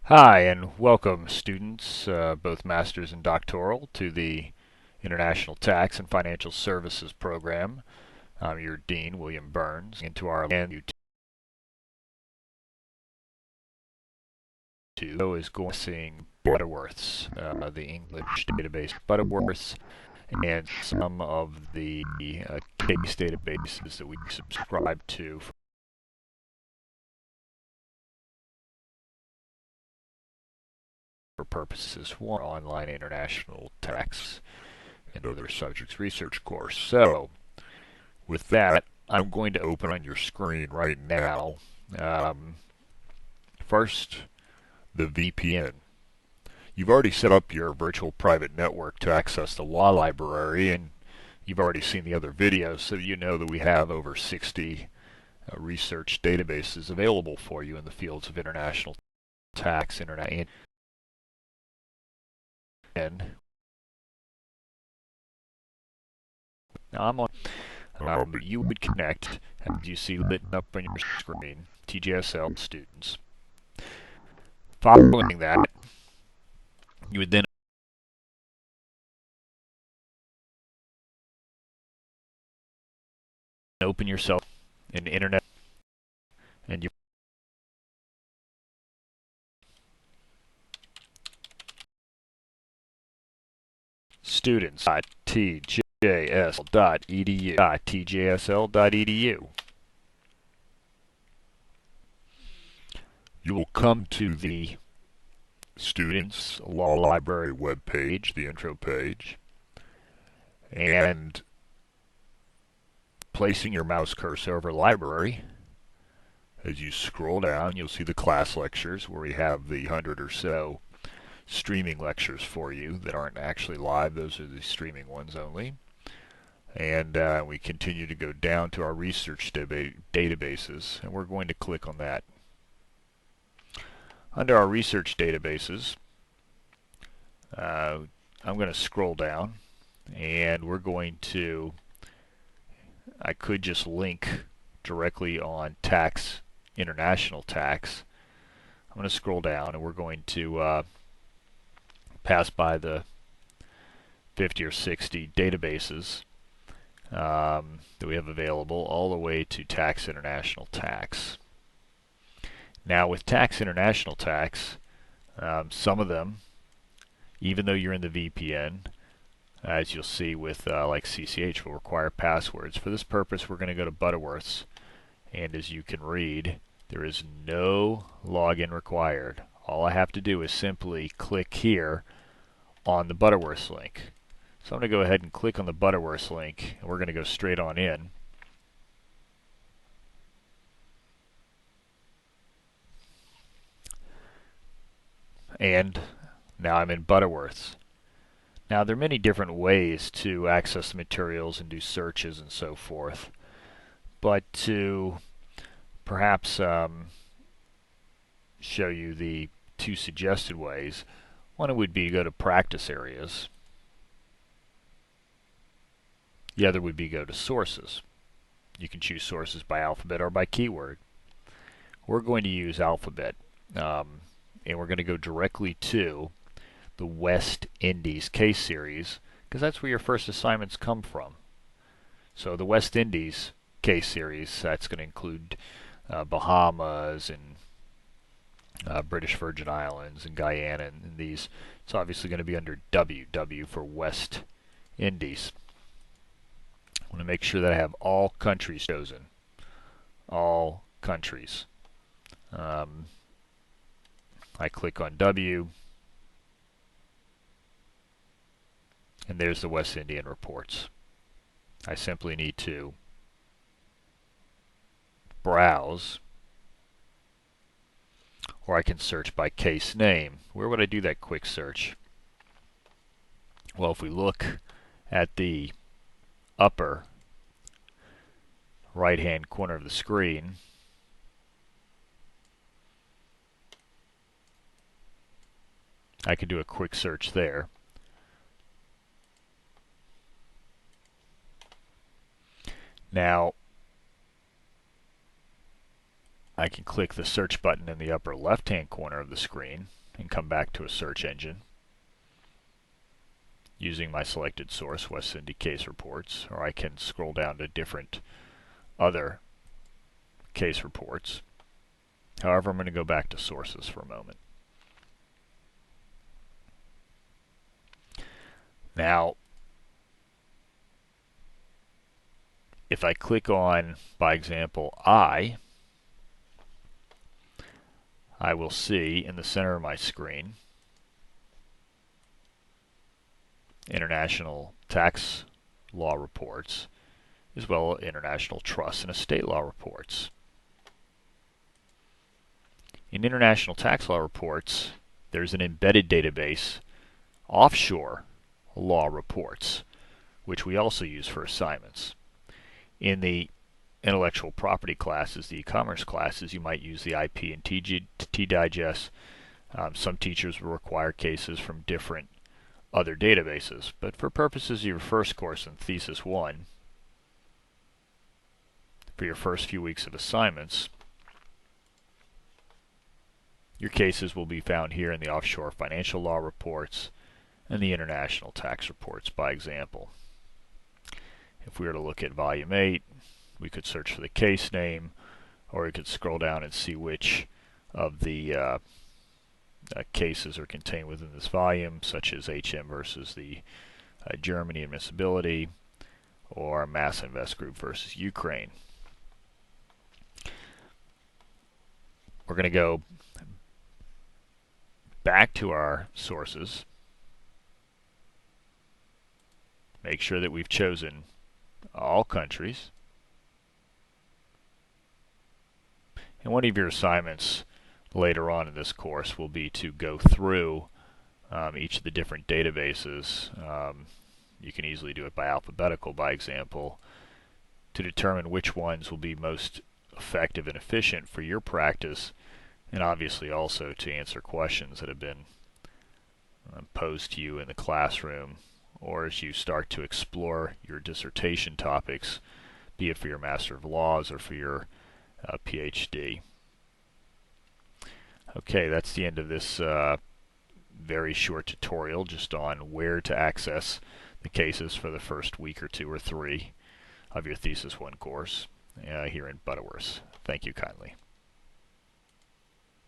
Hi, and welcome students, both masters and doctoral, to the International Tax and Financial Services program. I'm your dean, William Byrnes, into our land YouTube is going seeing Butterworths, the English database Butterworths, and some of the case databases that we subscribe to for purposes for online international tax and other subjects research course. So, with that, I'm going to open on your screen right now. Um, First, the VPN. You've already set up your virtual private network to access the law library, and you've already seen the other videos, so you know that we have over 60 research databases available for you in the fields of international tax, internet, and now I'm on. You would connect, as you see lit up on your screen, TJSL students. Following that, you would then open yourself an internet and you students.tjsl.edu. You will come to the Students Law Library webpage, the intro page, and placing your mouse cursor over library, as you scroll down, you'll see the class lectures where we have the 100 or so streaming lectures for you that aren't actually live. Those are the streaming ones only. And we continue to go down to our research databases, and we're going to click on that. Under our research databases, I'm going to scroll down, and we're going to, I could just link directly on tax, international tax. I'm going to scroll down, and we're going to pass by the 50 or 60 databases that we have available all the way to tax international tax. Now with tax international tax, some of them, even though you're in the VPN, as you'll see with like CCH, will require passwords. For this purpose, we're going to go to Butterworths, and as you can read, there is no login required. All I have to do is simply click here on the Butterworths link. So I'm going to go ahead and click on the Butterworths link, and we're going to go straight on in. And now I'm in Butterworths. Now there are many different ways to access the materials and do searches and so forth, but to perhaps show you the two suggested ways, one would be to go to practice areas. The other would be go to sources. You can choose sources by alphabet or by keyword. We're going to use alphabet, and we're going to go directly to the West Indies case series, because that's where your first assignments come from. So the West Indies case series, that's going to include Bahamas and British Virgin Islands and Guyana and these. It's obviously going to be under W for West Indies. I want to make sure that I have all countries chosen. All countries. I click on W, and there's the West Indian reports. I simply need to browse, or I can search by case name. Where would I do that quick search? Well, if we look at the upper right-hand corner of the screen, I could do a quick search there. Now, I can click the search button in the upper left-hand corner of the screen and come back to a search engine using my selected source, West Indy Case Reports, or I can scroll down to different other case reports. However, I'm going to go back to sources for a moment. Now, if I click on, by example, I will see in the center of my screen international tax law reports, as well as international trust and estate law reports. In international tax law reports, there's an embedded database, offshore law reports, which we also use for assignments. In the intellectual property classes, the e-commerce classes, you might use the IP and T-Digest. Some teachers will require cases from different other databases, but for purposes of your first course in Thesis 1, for your first few weeks of assignments, your cases will be found here in the offshore financial law reports and the international tax reports, by example. If we were to look at Volume 8, we could search for the case name, or we could scroll down and see which of the cases are contained within this volume, such as HM versus the Germany admissibility, or Mass Invest Group versus Ukraine. We're going to go back to our sources, make sure that we've chosen all countries, and one of your assignments later on in this course will be to go through each of the different databases. You can easily do it by alphabetical, by example, to determine which ones will be most effective and efficient for your practice, and obviously also to answer questions that have been posed to you in the classroom, or as you start to explore your dissertation topics, be it for your Master of Laws or for your PhD. Okay, that's the end of this very short tutorial just on where to access the cases for the first week or two or three of your Thesis 1 course here in Butterworths. Thank you kindly.